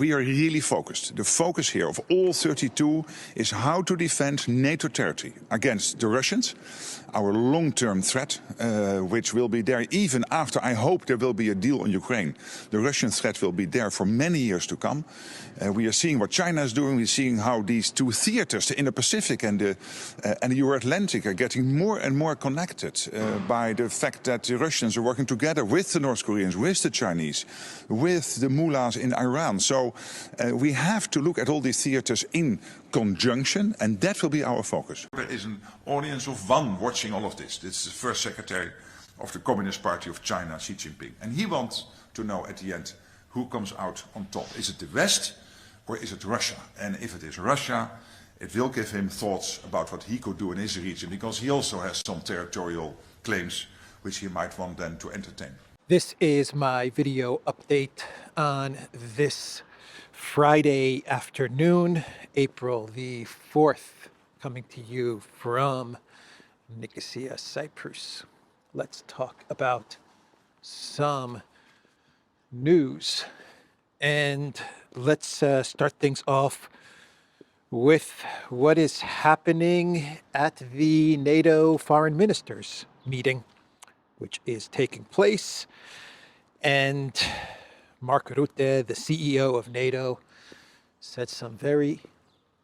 We are really focused. The focus here of all 32 is how to defend NATO territory against the Russians, our long-term threat, which will be there even after, I hope, there will be a deal on Ukraine. The Russian threat will be there for many years to come. We are seeing what China is doing. We're seeing how these two theaters, the Indo-Pacific and the Euro-Atlantic, are getting more and more connected by the fact that the Russians are working together with the North Koreans, with the Chinese, with the mullahs in Iran. So we have to look at all these theaters in conjunction, and that will be our focus. There is an audience of one watching all of this. This is the first secretary of the Communist Party of China, Xi Jinping. And he wants to know at the end who comes out on top. Is it the West or is it Russia? And if it is Russia, it will give him thoughts about what he could do in his region, because he also has some territorial claims which he might want then to entertain. This is my video update on this Friday afternoon, April the 4th, coming to you from Nicosia, Cyprus. Let's talk about some news. And let's start things off with what is happening at the NATO foreign ministers meeting, which is taking place. And Mark Rutte, the CEO of NATO, said some very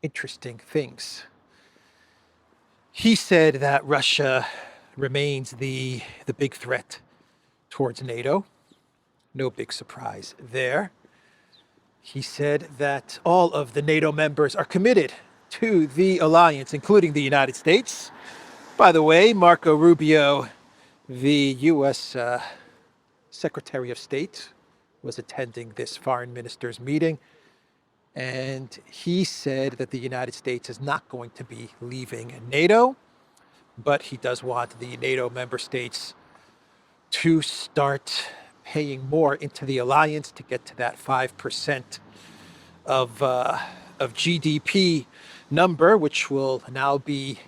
interesting things. He said that Russia remains the big threat towards NATO. No big surprise there. He said that all of the NATO members are committed to the alliance, including the United States. By the way, Marco Rubio, the U.S. Secretary of State, was attending this foreign ministers meeting, and he said that the United States is not going to be leaving NATO, but he does want the NATO member states to start paying more into the alliance to get to that 5% of GDP number, which will now be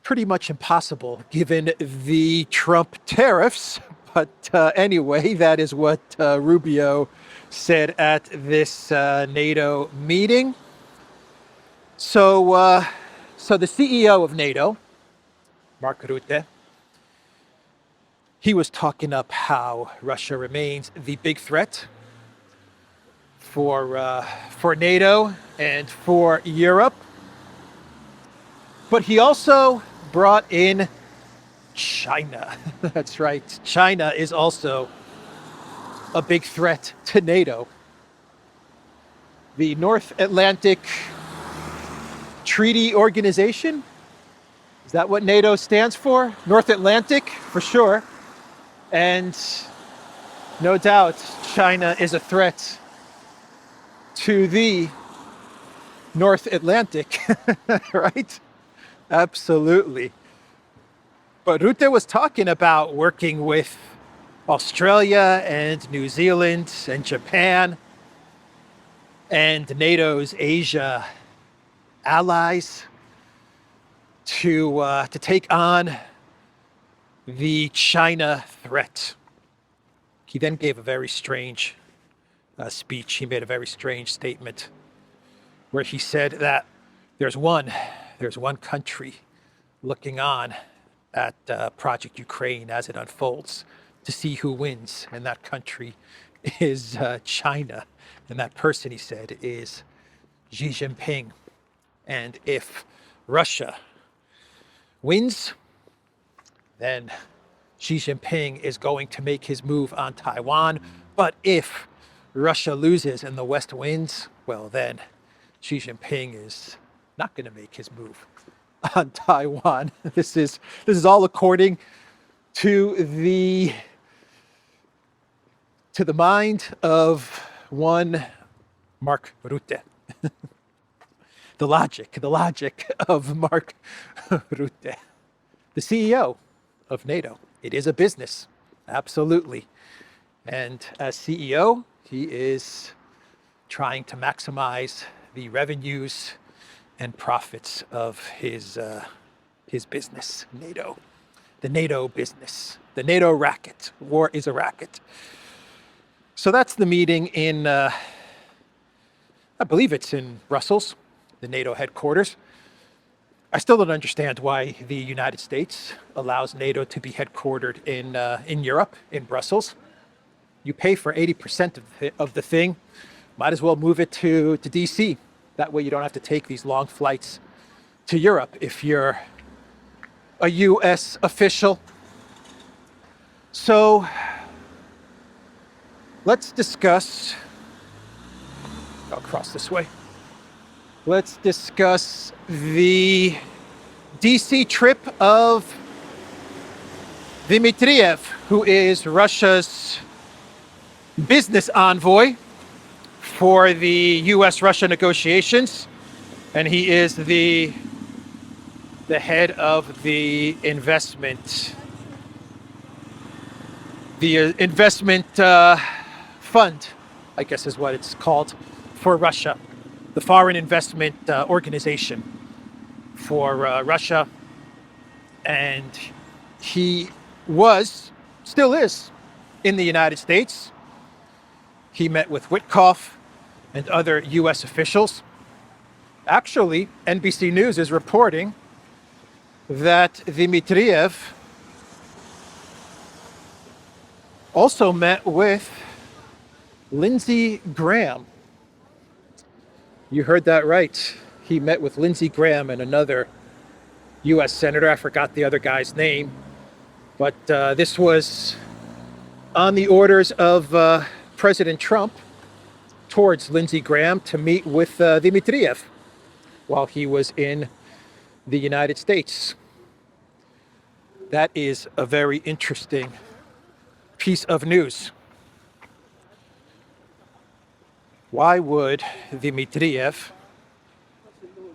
pretty much impossible given the Trump tariffs. But anyway, that is what Rubio said at this NATO meeting. So the CEO of NATO, Mark Rutte, he was talking up how Russia remains the big threat for NATO and for Europe. But he also brought in China. That's right. China is also a big threat to NATO. The North Atlantic Treaty Organization, is that what NATO stands for? North Atlantic, for sure. And no doubt, China is a threat to the North Atlantic, right? Absolutely. But Rutte was talking about working with Australia and New Zealand and Japan and NATO's Asia allies to take on the China threat. He then gave a very strange speech. He made a very strange statement where he said that there's one country looking on at Project Ukraine as it unfolds to see who wins, and that country is China. And that person, he said, is Xi Jinping. And if Russia wins, then Xi Jinping is going to make his move on Taiwan. But if Russia loses and the West wins, well, then Xi Jinping is not going to make his move on Taiwan. This is all according to the mind of one Mark Rutte. The logic of Mark Rutte, the CEO of NATO. It is a business, absolutely. And as CEO, he is trying to maximize the revenues and profits of his business, NATO. The NATO business, the NATO racket. War is a racket. So that's the meeting in I believe it's in Brussels, the NATO headquarters. I still don't understand why the United States allows NATO to be headquartered in Europe, in Brussels. You pay for 80% of the thing. Might as well move it to DC. That way you don't have to take these long flights to Europe if you're a US official. So let's discuss, I'll cross this way. Let's discuss the DC trip of Dmitriev, who is Russia's business envoy for the US-Russia negotiations, and he is the head of the investment fund, I guess is what it's called, for Russia, the foreign investment organization for Russia. And he still is in the United States. He met with Witkoff and other US officials. Actually, NBC News is reporting that Dmitriev also met with Lindsey Graham. You heard that right. He met with Lindsey Graham and another US senator. I forgot the other guy's name. But this was on the orders of President Trump towards Lindsey Graham to meet with Dmitriev while he was in the United States. That is a very interesting piece of news. Why would Dmitriev,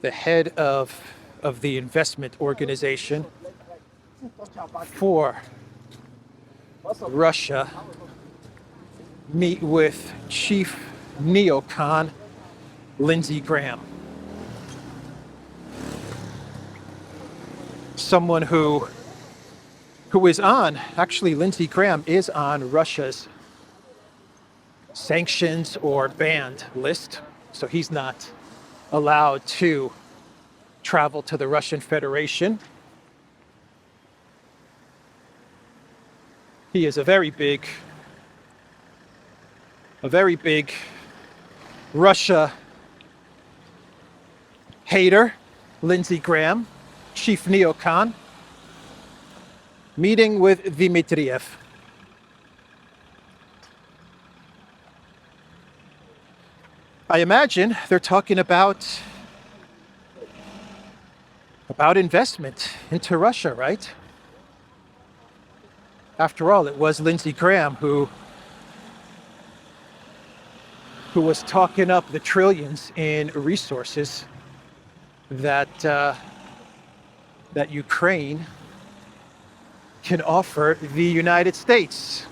the head of the investment organization for Russia, meet with chief neocon Lindsey Graham? Someone who is on, actually Lindsey Graham is on Russia's sanctions or banned list, so he's not allowed to travel to the Russian Federation. He is a very big Russia hater, Lindsey Graham, chief neocon, meeting with Dmitriev. I imagine they're talking about investment into Russia, right? After all, it was Lindsey Graham who was talking up the trillions in resources that Ukraine can offer the United States.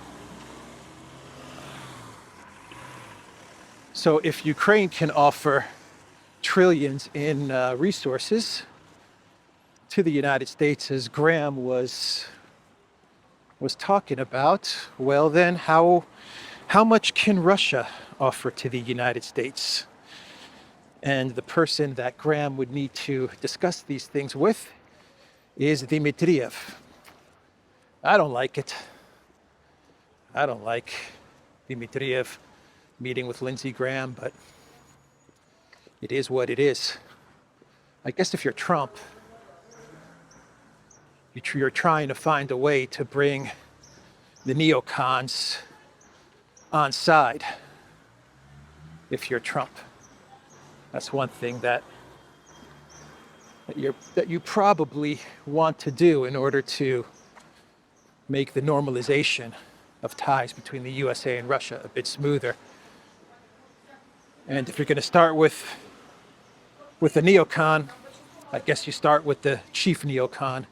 So if Ukraine can offer trillions in resources to the United States, as Graham was talking about, well then how much can Russia offer to the United States? And the person that Graham would need to discuss these things with is Dmitriev. I don't like it. I don't like Dmitriev meeting with Lindsey Graham, but it is what it is. I guess if you're Trump, you're trying to find a way to bring the neocons on side. If you're Trump, that's one thing that you probably want to do in order to make the normalization of ties between the USA and Russia a bit smoother. And if you're going to start with the neocon, I guess you start with the chief neocon,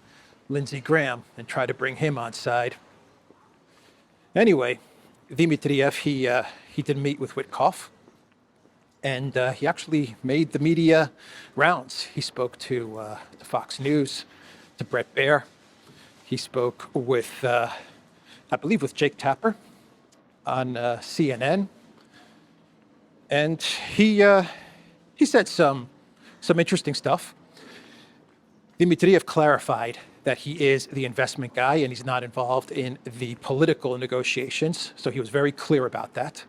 Lindsey Graham, and try to bring him on side. Anyway, Dmitriev, he did meet with Witkoff, and he actually made the media rounds. He spoke to Fox News, to Bret Baier. He spoke with, I believe, with Jake Tapper on CNN. And he he said some interesting stuff. Dmitriev clarified that he is the investment guy and he's not involved in the political negotiations. So he was very clear about that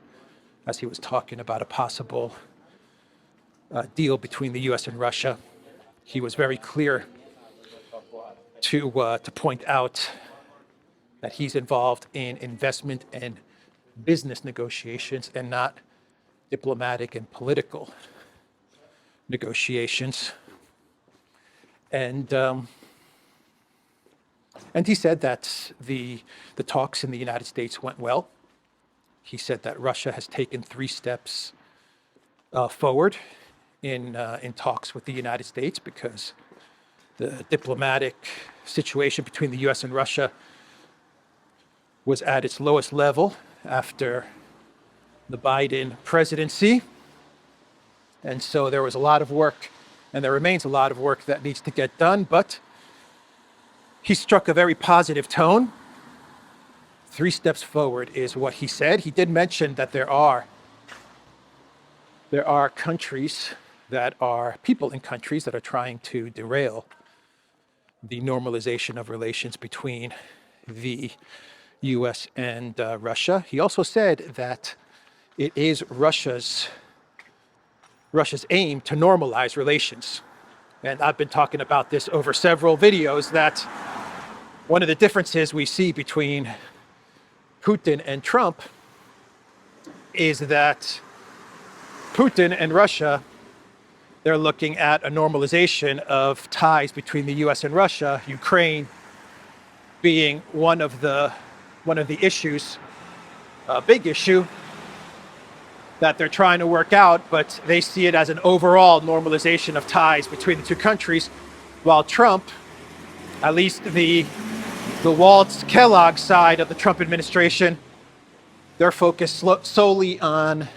as he was talking about a possible deal between the US and Russia. He was very clear to point out that he's involved in investment and business negotiations and not diplomatic and political negotiations. And he said that the talks in the United States went well. He said that Russia has taken 3 steps forward in talks with the United States because the diplomatic situation between the US and Russia was at its lowest level after the Biden presidency. And so there was a lot of work, and there remains a lot of work that needs to get done, but he struck a very positive tone. 3 steps forward is what he said. He did mention that there are countries that are, people in countries that are trying to derail the normalization of relations between the US and Russia. He also said that it is Russia's aim to normalize relations. And I've been talking about this over several videos, that one of the differences we see between Putin and Trump is that Putin and Russia, they're looking at a normalization of ties between the US and Russia, Ukraine being one of the issues, a big issue that they're trying to work out, but they see it as an overall normalization of ties between the 2 countries, while Trump, at least the Waltz-Kellogg side of the Trump administration, they're focused solely on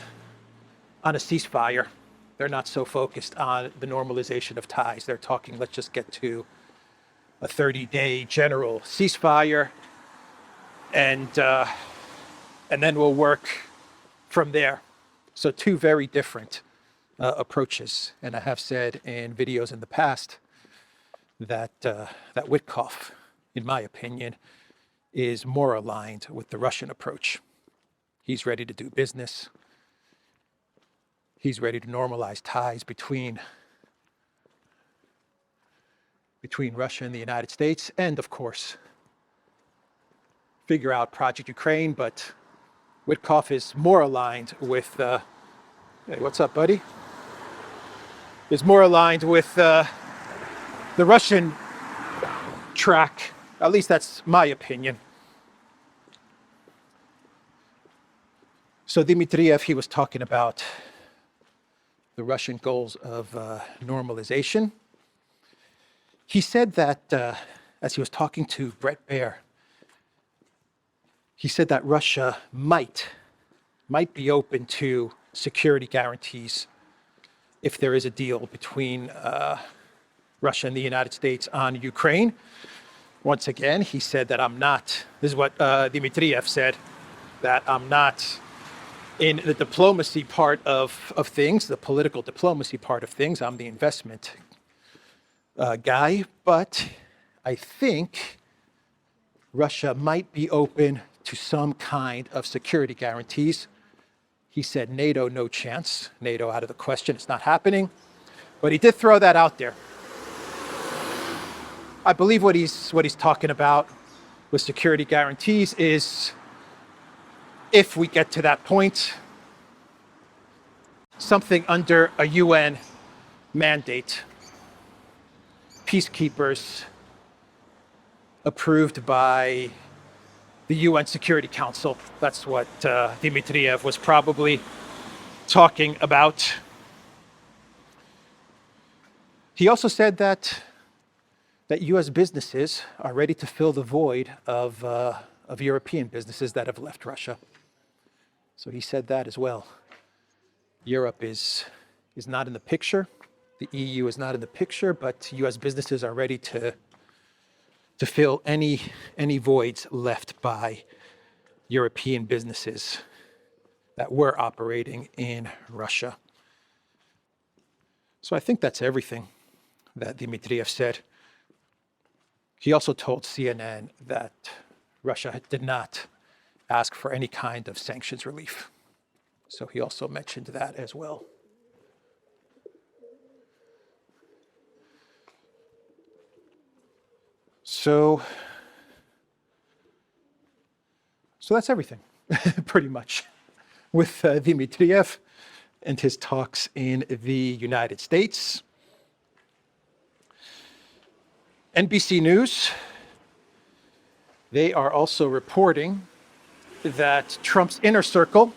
a ceasefire. They're not so focused on the normalization of ties. They're talking, let's just get to a 30-day general ceasefire, and then we'll work from there. So 2 very different approaches. And I have said in videos in the past that Witkoff, in my opinion, is more aligned with the Russian approach. He's ready to do business. He's ready to normalize ties between Russia and the United States, and of course, figure out Project Ukraine. But Witkoff is more aligned with, hey, what's up, buddy? Is more aligned with the Russian track. At least that's my opinion. So Dmitriev, he was talking about the Russian goals of normalization. He said that, as he was talking to Brett Baer, he said that Russia might be open to security guarantees if there is a deal between Russia and the United States on Ukraine. Once again, he said that this is what Dmitriev said, that I'm not in the diplomacy part of things, the political diplomacy part of things. I'm the investment guy, but I think Russia might be open to some kind of security guarantees. He said NATO, no chance. NATO out of the question. It's not happening. But he did throw that out there. I believe what he's talking about with security guarantees is, if we get to that point, something under a UN mandate, peacekeepers approved by the UN Security Council. That's what Dmitriev was probably talking about. He also said that US businesses are ready to fill the void of European businesses that have left Russia. So he said that as well. Europe is not in the picture. The EU is not in the picture, but US businesses are ready to fill any voids left by European businesses that were operating in Russia. So I think that's everything that Dmitriev said. He also told CNN that Russia did not ask for any kind of sanctions relief. So he also mentioned that as well. So that's everything, pretty much, with Dmitriev and his talks in the United States. NBC News, they are also reporting that Trump's inner circle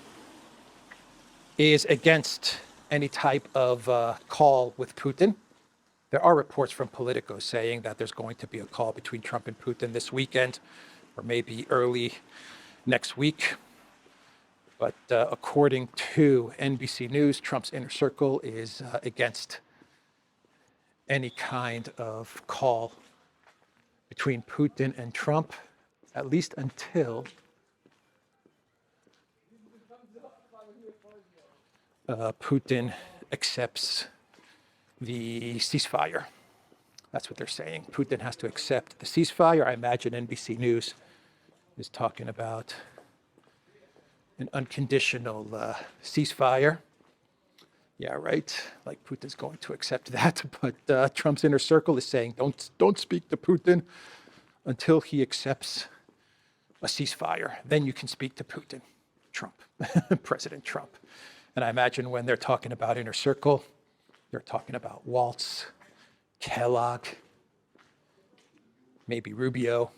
is against any type of call with Putin. There are reports from Politico saying that there's going to be a call between Trump and Putin this weekend, or maybe early next week. But according to NBC News, Trump's inner circle is against any kind of call between Putin and Trump, at least until Putin accepts the ceasefire. That's what they're saying. Putin has to accept the ceasefire. I imagine NBC News is talking about an unconditional ceasefire. Yeah, right. Like Putin's going to accept that, but Trump's inner circle is saying, don't speak to Putin until he accepts a ceasefire. Then you can speak to Putin, Trump, President Trump. And I imagine when they're talking about inner circle, they're talking about Waltz, Kellogg, maybe Rubio,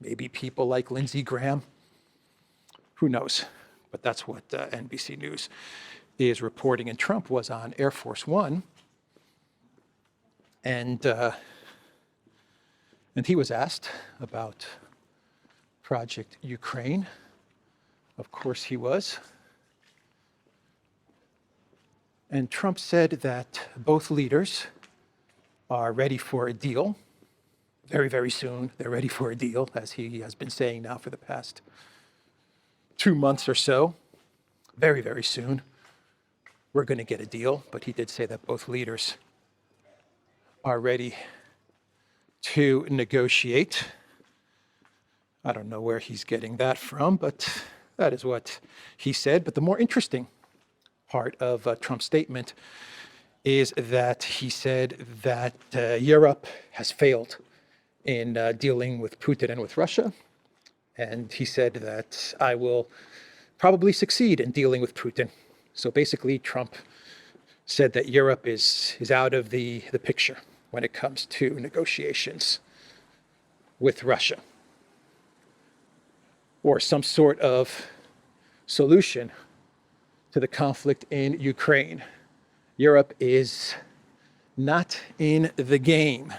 maybe people like Lindsey Graham. Who knows? But that's what NBC News is reporting. And Trump was on Air Force One, and he was asked about Project Ukraine. Of course he was. And Trump said that both leaders are ready for a deal. Very, very soon, they're ready for a deal, as he has been saying now for the past 2 months or so. Very, very soon, we're going to get a deal. But he did say that both leaders are ready to negotiate. I don't know where he's getting that from, but that is what he said. But the more interesting part of Trump's statement is that he said that Europe has failed in dealing with Putin and with Russia. And he said that I will probably succeed in dealing with Putin. So basically, Trump said that Europe is out of the picture when it comes to negotiations with Russia, or some sort of solution to the conflict in Ukraine. Europe is not in the game.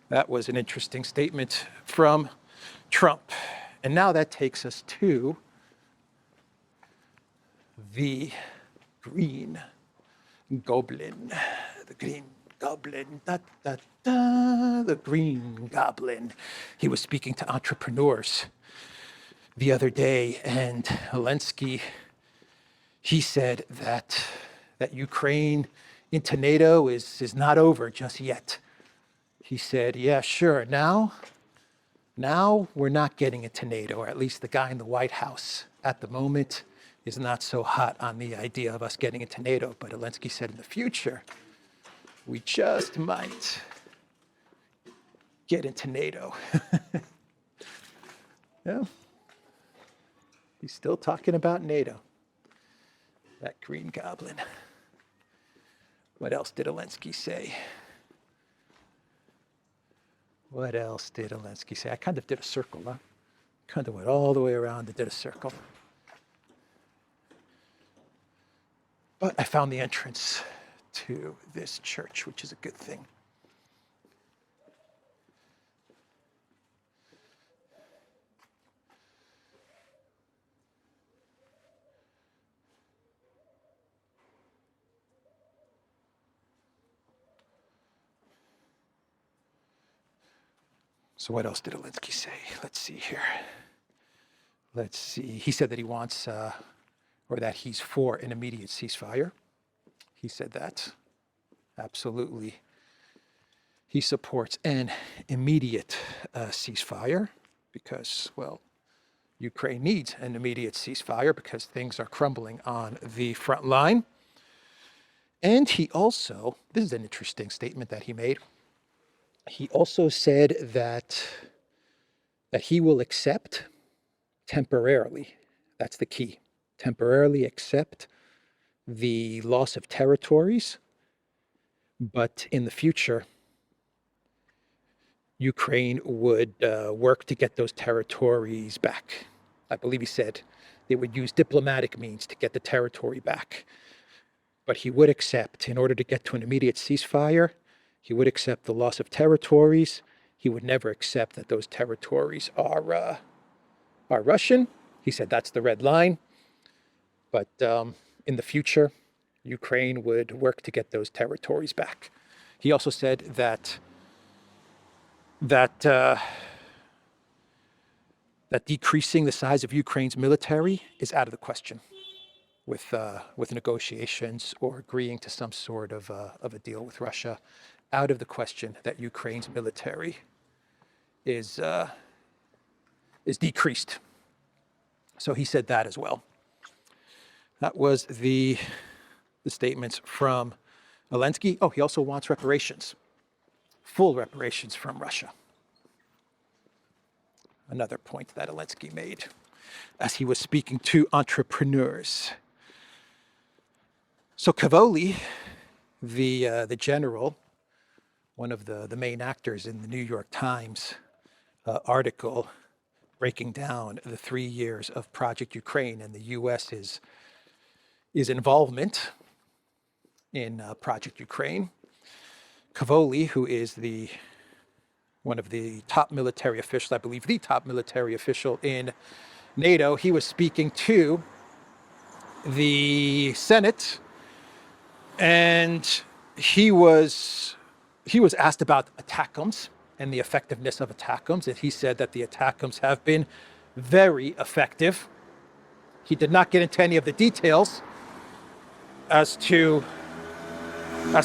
That was an interesting statement from Trump. And now that takes us to the Green Goblin. The Green Goblin. Da, da, da, the Green Goblin. He was speaking to entrepreneurs the other day, and Elensky, he said that Ukraine into NATO is not over just yet. He said, yeah, sure, now we're not getting into NATO, or at least the guy in the White House at the moment is not so hot on the idea of us getting into NATO. But Zelensky said in the future, we just might get into NATO. Yeah. He's still talking about NATO. That Green Goblin. What else did Zelensky say? What else did Zelensky say? I kind of did a circle, huh? Kind of went all the way around and did a circle. But I found the entrance to this church, which is a good thing. So what else did Zelensky say? Let's see here. Let's see. He said that he wants, or that he's for an immediate ceasefire. He said that. absolutely. He supports an immediate ceasefire because, well, Ukraine needs an immediate ceasefire because things are crumbling on the front line. And he also, this is an interesting statement that he made. He also said that he will accept temporarily, that's the key, temporarily accept the loss of territories, but in the future, Ukraine would work to get those territories back. I believe he said they would use diplomatic means to get the territory back. But he would accept, in order to get to an immediate ceasefire, he would accept the loss of territories. He would never accept that those territories are Russian. He said that's the red line. But in the future, Ukraine would work to get those territories back. He also said that decreasing the size of Ukraine's military is out of the question with negotiations or agreeing to some sort of a deal with Russia. Out of the question that Ukraine's military is decreased. So he said that as well. That was the statements from Elensky. Oh, he also wants reparations, full reparations from Russia. Another point that Zelensky made as he was speaking to entrepreneurs. So Cavoli, the general, one of the main actors in the New York Times article breaking down the 3 years of Project Ukraine and the U.S.'s involvement in Project Ukraine. Cavoli, who is one of the top military officials, I believe the top military official in NATO, he was speaking to the Senate, and he was asked about ATACMS and the effectiveness of ATACMS, and he said that the ATACMS have been very effective. He did not get into any of the details as to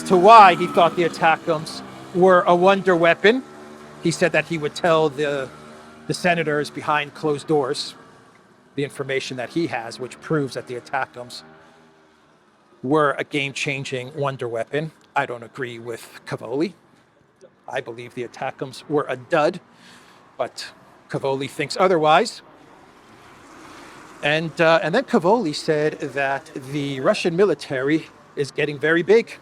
why he thought the ATACMS were a wonder weapon. He said that he would tell the senators behind closed doors the information that he has, which proves that the ATACMS were a game-changing wonder weapon. I don't agree with Cavoli. I believe the ATACMS were a dud, but Cavoli thinks otherwise. And then Cavoli said that the Russian military is getting very big.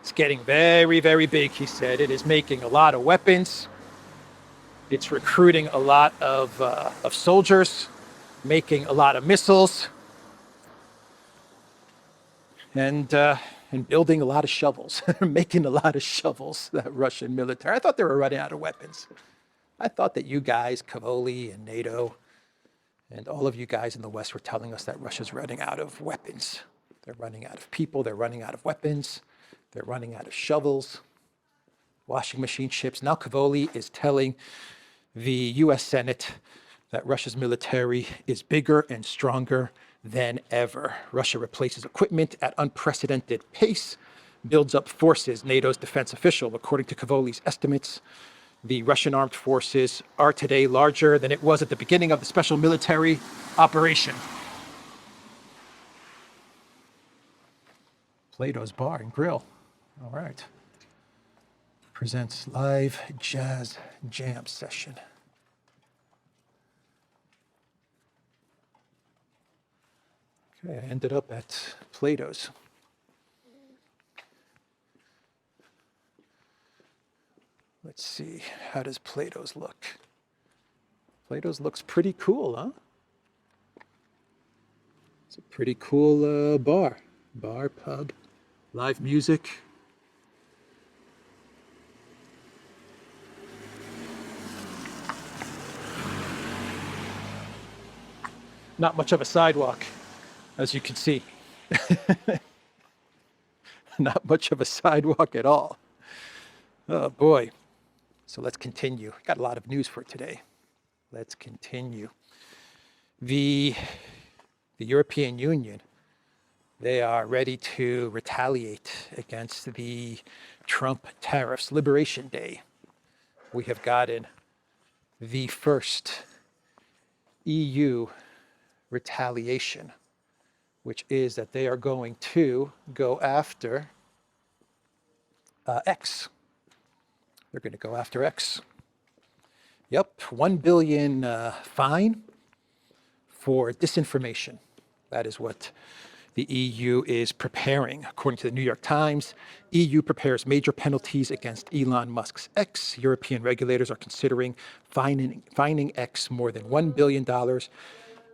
It's getting very, very big, he said. It is making a lot of weapons. It's recruiting a lot of soldiers, making a lot of missiles, and building a lot of shovels, making a lot of shovels, that Russian military. I thought they were running out of weapons. I thought that you guys, Cavoli and NATO, and all of you guys in the West were telling us that Russia's running out of weapons. They're running out of people, they're running out of weapons, they're running out of shovels, washing machine ships. Now Cavoli is telling the US Senate that Russia's military is bigger and stronger than ever. Russia replaces equipment at unprecedented pace, builds up forces, NATO's defense official. According to Cavoli's estimates, the Russian armed forces are today larger than it was at the beginning of the special military operation. Plato's Bar and Grill. All right. Presents live jazz jam session. Okay, I ended up at Plato's. Let's see, how does Plato's look? Plato's looks pretty cool, huh? It's a pretty cool bar, pub, live music. Not much of a sidewalk, as you can see. Not much of a sidewalk at all. Oh boy. So let's continue. Got a lot of news for today. Let's continue. The European Union They are ready to retaliate against the Trump tariffs. Liberation Day, we have gotten the first EU retaliation, which is that they are going to go after X. They're going to go after X. Yep, 1 billion fine for disinformation. That is what the EU is preparing. According to the New York Times, EU prepares major penalties against Elon Musk's X. European regulators are considering fining X more than $1 billion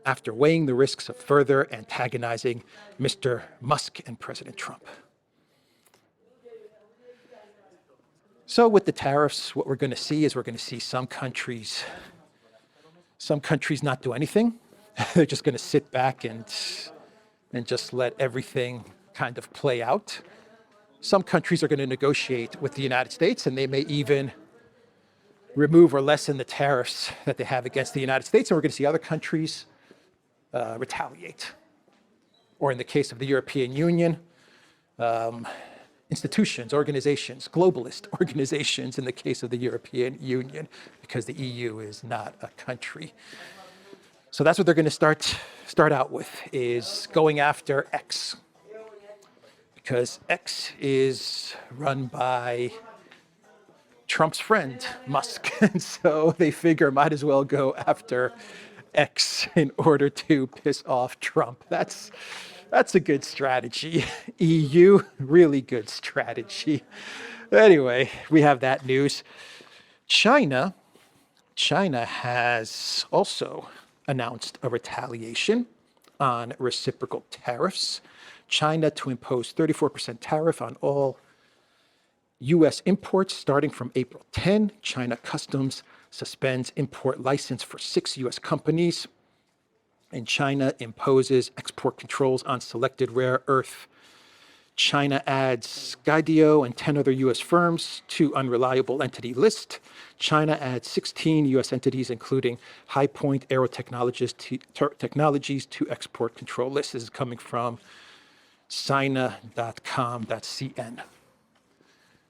after weighing the risks of further antagonizing Mr. Musk and President Trump. So with the tariffs, what we're going to see is we're going to see some countries not do anything. They're just going to sit back and just let everything kind of play out. Some countries are going to negotiate with the United States, and they may even remove or lessen the tariffs that they have against the United States, and we're going to see other countries retaliate. Or in the case of the European Union, institutions, organizations, globalist organizations in the case of the European Union, because the EU is not a country. So that's what they're going to start out with, is going after X, because X is run by Trump's friend, Musk. And so they figure might as well go after X in order to piss off Trump. That's a good strategy. EU, really good strategy. Anyway, we have that news. China has also announced a retaliation on reciprocal tariffs. China to impose 34% tariff on all U.S. imports starting from April 10. China Customs suspends import license for 6 U.S. companies. And China imposes export controls on selected rare earth. China adds Skydio and 10 other U.S. firms to unreliable entity list. China adds 16 U.S. entities, including High Point Aero Technologies to export control list. This is coming from Sina.com.cn.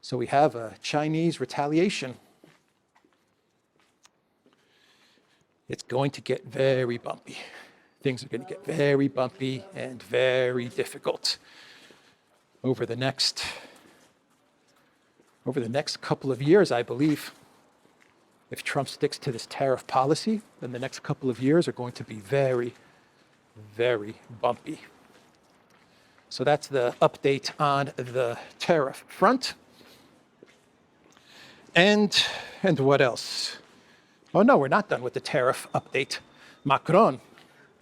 So we have a Chinese retaliation. It's going to get very bumpy. Things are going to get very bumpy and very difficult over the next couple of years, I believe. If Trump sticks to this tariff policy, then the next couple of years are going to be very, very bumpy. So that's the update on the tariff front. And what else? Oh no, we're not done with the tariff update. Macron,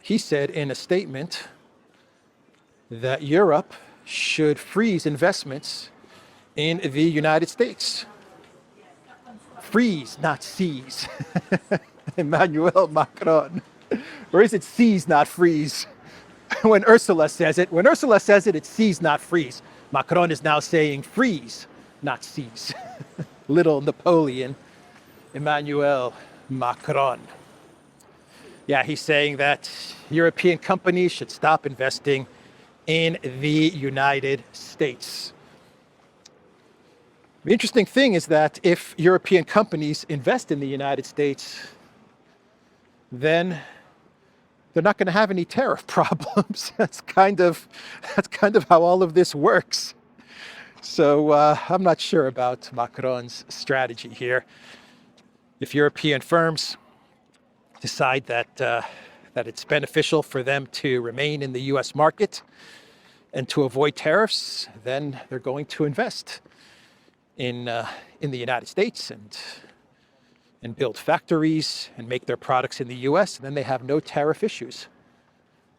he said in a statement that Europe should freeze investments in the United States. Freeze, not seize. Emmanuel Macron. Or is it seize, not freeze? When Ursula says it, it's seize, not freeze. Macron is now saying freeze, not seize. Little Napoleon, Emmanuel Macron. Yeah, he's saying that European companies should stop investing in the United States. The interesting thing is that if European companies invest in the United States, then they're not going to have any tariff problems. That's kind of how all of this works. So I'm not sure about Macron's strategy here. If European firms decide that it's beneficial for them to remain in the U.S. market and to avoid tariffs, then they're going to invest in the United States and build factories and make their products in the U.S., and then they have no tariff issues.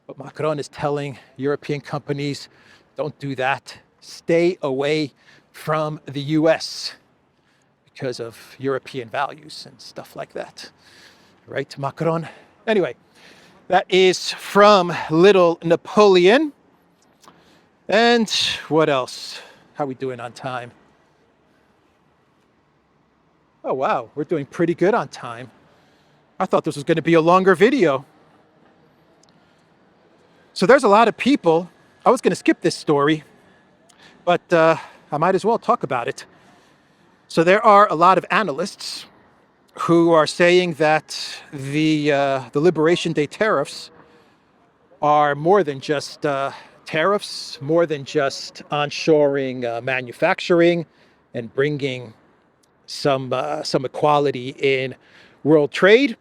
But Macron is telling European companies, don't do that. Stay away from the U.S. because of European values and stuff like that. Right, Macron? Anyway, that is from Little Napoleon. And what else? How are we doing on time? Oh, wow, we're doing pretty good on time. I thought this was going to be a longer video. So there's a lot of people I was going to skip this story, but I might as well talk about it. So there are a lot of analysts who are saying that the Liberation Day tariffs are more than just tariffs, more than just onshoring manufacturing and bringing some equality in world trade.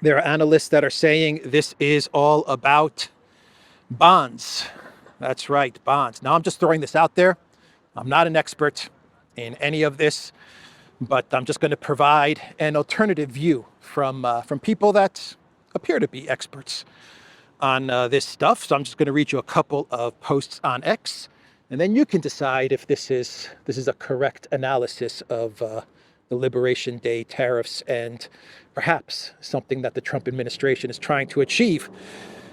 There are analysts that are saying this is all about bonds. That's right, bonds. Now, I'm just throwing this out there. I'm not an expert in any of this, but I'm just going to provide an alternative view from people that appear to be experts on this stuff. So I'm just going to read you a couple of posts on X, and then you can decide if this is a correct analysis of the Liberation Day tariffs and perhaps something that the Trump administration is trying to achieve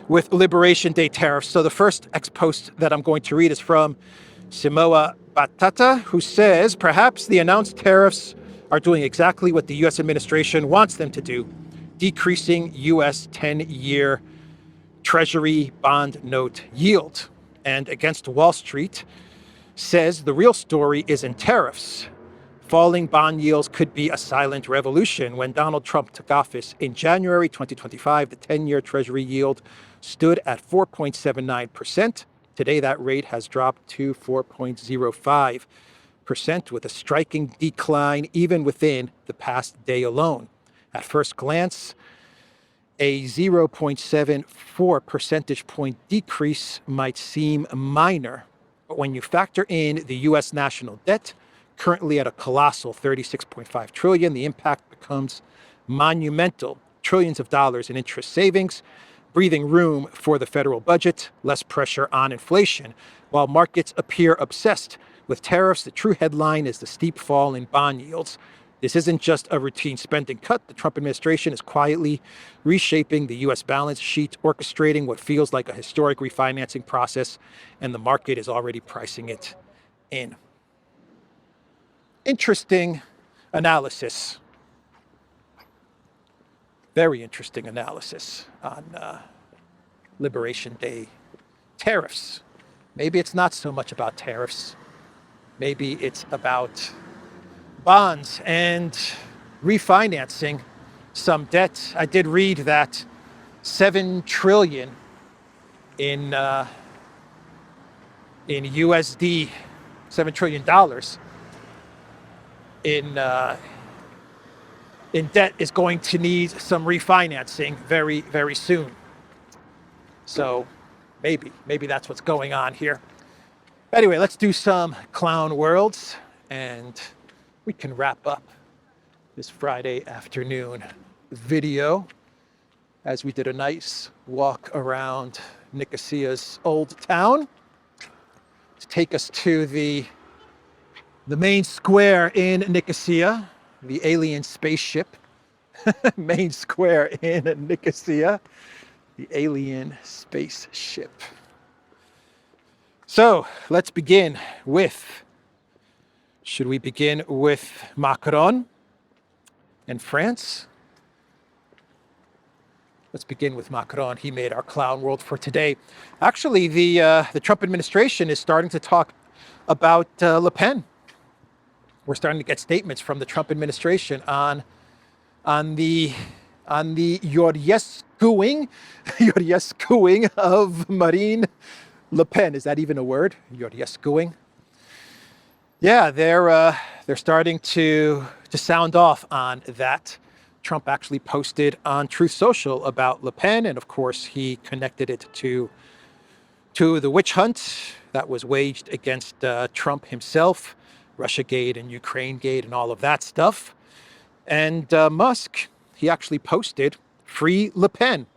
with Liberation Day tariffs. So the first X post that I'm going to read is from Simoa Batata, who says, perhaps the announced tariffs are doing exactly what the U.S. administration wants them to do, decreasing U.S. 10-year Treasury bond note yield. And Against Wall Street says the real story is in tariffs. Falling bond yields could be a silent revolution. When Donald Trump took office in January 2025, the 10-year Treasury yield stood at 4.79%. Today, that rate has dropped to 4.05%, with a striking decline even within the past day alone. At first glance, a 0.74 percentage point decrease might seem minor, but when you factor in the U.S. national debt, currently at a colossal $36.5 trillion, the impact becomes monumental. Trillions of dollars in interest savings, breathing room for the federal budget, less pressure on inflation. While markets appear obsessed with tariffs, the true headline is the steep fall in bond yields. This isn't just a routine spending cut. The Trump administration is quietly reshaping the U.S. balance sheet, orchestrating what feels like a historic refinancing process, and the market is already pricing it in. Interesting analysis. Very interesting analysis on Liberation Day tariffs. Maybe it's not so much about tariffs. Maybe it's about bonds and refinancing some debt. I did read that $7 trillion in USD, $7 trillion in debt is going to need some refinancing very, very soon. So maybe that's what's going on here. Anyway, let's do some clown worlds and we can wrap up this Friday afternoon video as we did a nice walk around Nicosia's old town to take us to the main square in Nicosia, the alien spaceship. Main square in Nicosia, the alien spaceship. So let's begin with, should we begin with Macron and France? Let's begin with Macron. He made our clown world for today. Actually, the Trump administration is starting to talk about Le Pen. We're starting to get statements from the Trump administration on the Yoryeskouing of Marine Le Pen. Is that even a word? Yoryeskouing? Yeah, they're starting to sound off on that. Trump actually posted on Truth Social about Le Pen, and of course he connected it to the witch hunt that was waged against Trump himself, Russiagate and Ukrainegate and all of that stuff. And Musk, he actually posted Free Le Pen.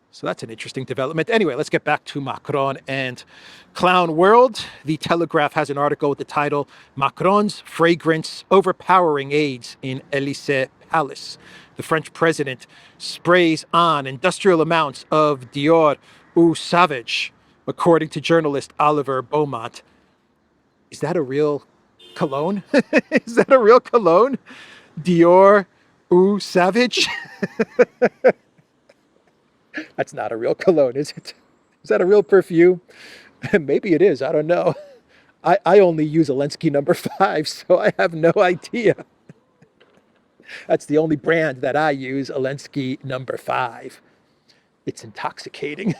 So that's an interesting development. Anyway, let's get back to Macron and Clown World. The Telegraph has an article with the title, Macron's Fragrance Overpowering Aids in Elysee Palace. The French president sprays on industrial amounts of Dior Eau Sauvage, according to journalist Oliver Beaumont. Is that a real cologne? Is that a real cologne? Dior Eau Sauvage? That's not a real cologne, is it? Is that a real perfume? Maybe it is. I don't know. I only use Elensky #5, so I have no idea. That's the only brand that I use, Elensky #5. It's intoxicating.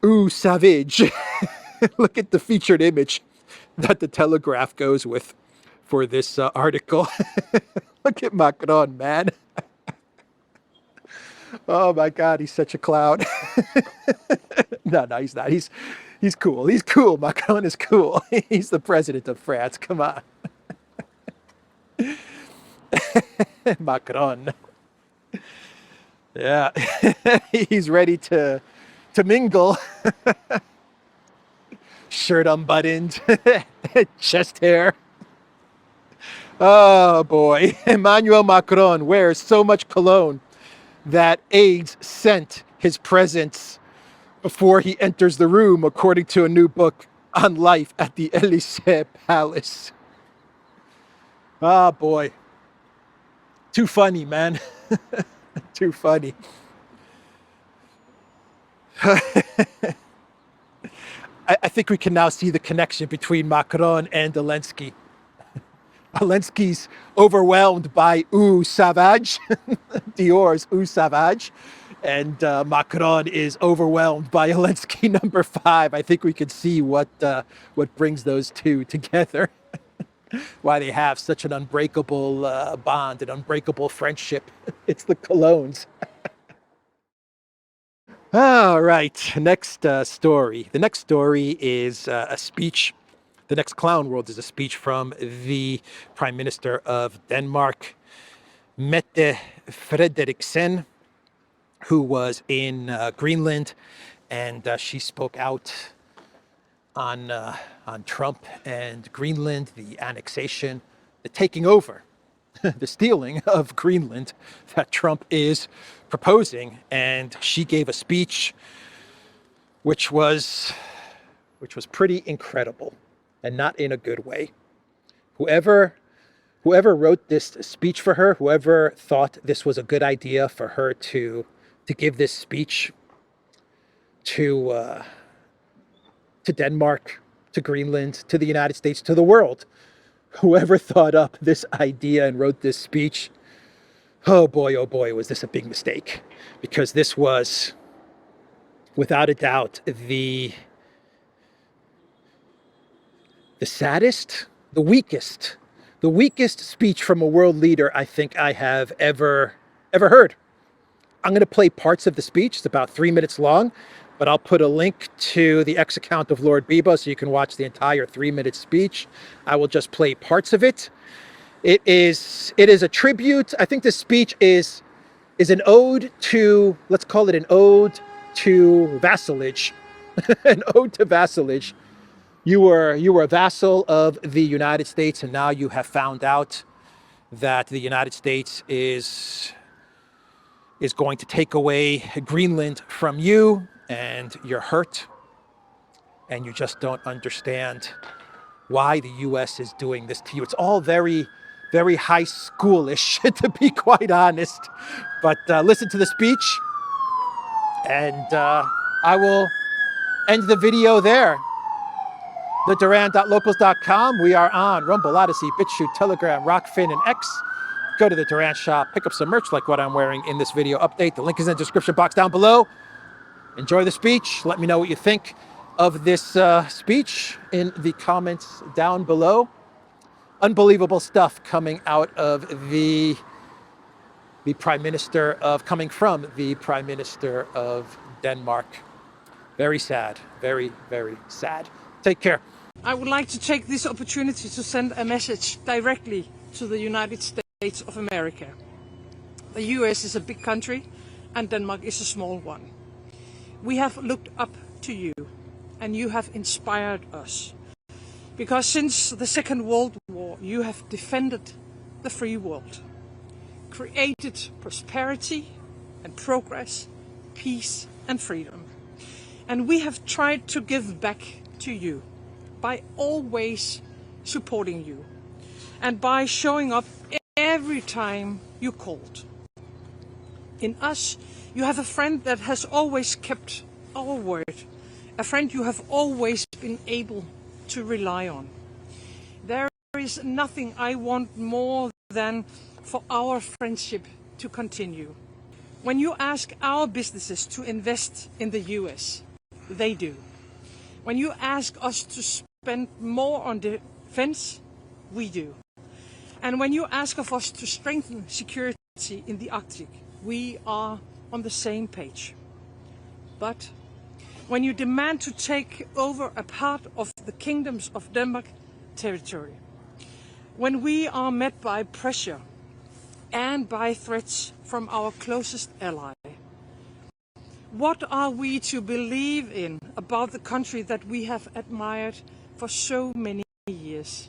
Eau Sauvage. Look at the featured image that the Telegraph goes with for this article. Look at Macron, man. Oh my God, he's such a clown. No, he's not. He's cool. He's cool. Macron is cool. He's the president of France. Come on. Macron. Yeah. He's ready to mingle. Shirt unbuttoned. Chest hair. Oh boy. Emmanuel Macron wears so much cologne that aides scent his presence before he enters the room, according to a new book on life at the Elysee Palace. Ah, boy. Too funny, man. Too funny. I think we can now see the connection between Macron and Zelensky. Zelensky's overwhelmed by Eau Sauvage, Dior's Eau Sauvage, and Macron is overwhelmed by Elensky #5. I think we can see what brings those two together. Why they have such an unbreakable bond, an unbreakable friendship. It's the colognes. All right, next story. The next story is a speech. The next clown world is a speech from the Prime Minister of Denmark, Mette Frederiksen, who was in Greenland, and she spoke out on Trump and Greenland, the annexation, the taking over, the stealing of Greenland that Trump is proposing. And she gave a speech which was pretty incredible, and not in a good way. Whoever wrote this speech for her, whoever thought this was a good idea for her to give this speech to Denmark, to Greenland, to the United States, to the world, whoever thought up this idea and wrote this speech, oh boy, was this a big mistake. Because this was, without a doubt, the saddest, the weakest speech from a world leader I think I have ever heard. I'm going to play parts of the speech. It's about 3 minutes long, but I'll put a link to the X account of Lord Biba so you can watch the entire 3-minute speech. I will just play parts of it. It is a tribute. I think this speech is an ode to, let's call it an ode to vassalage. An ode to vassalage. You were a vassal of the United States, and now you have found out that the United States is going to take away Greenland from you, and you're hurt, and you just don't understand why the U.S. is doing this to you. It's all very, very high schoolish, to be quite honest. But listen to the speech, and I will end the video there. The Duran.locals.com. We are on Rumble, ODYSEE, BitChute, Telegram, Rockfin, and X. Go to the Duran shop, pick up some merch like what I'm wearing in this video update. The link is in the description box down below. Enjoy the speech. Let me know what you think of this speech in the comments down below. Unbelievable stuff coming out of the Prime Minister of, coming from the Prime Minister of Denmark. Very sad, very, very sad. Take care. I would like to take this opportunity to send a message directly to the United States of America. The US is a big country and Denmark is a small one. We have looked up to you and you have inspired us. Because since the Second World War, you have defended the free world, created prosperity and progress, peace and freedom. And we have tried to give back to you by always supporting you and by showing up every time you called. In us, you have a friend that has always kept our word, a friend you have always been able to rely on. There is nothing I want more than for our friendship to continue. When you ask our businesses to invest in the US, they do. When you ask us to spend more on defense, we do. And when you ask of us to strengthen security in the Arctic, we are on the same page. But when you demand to take over a part of the kingdoms of Denmark territory, when we are met by pressure and by threats from our closest ally, what are we to believe in about the country that we have admired for so many years?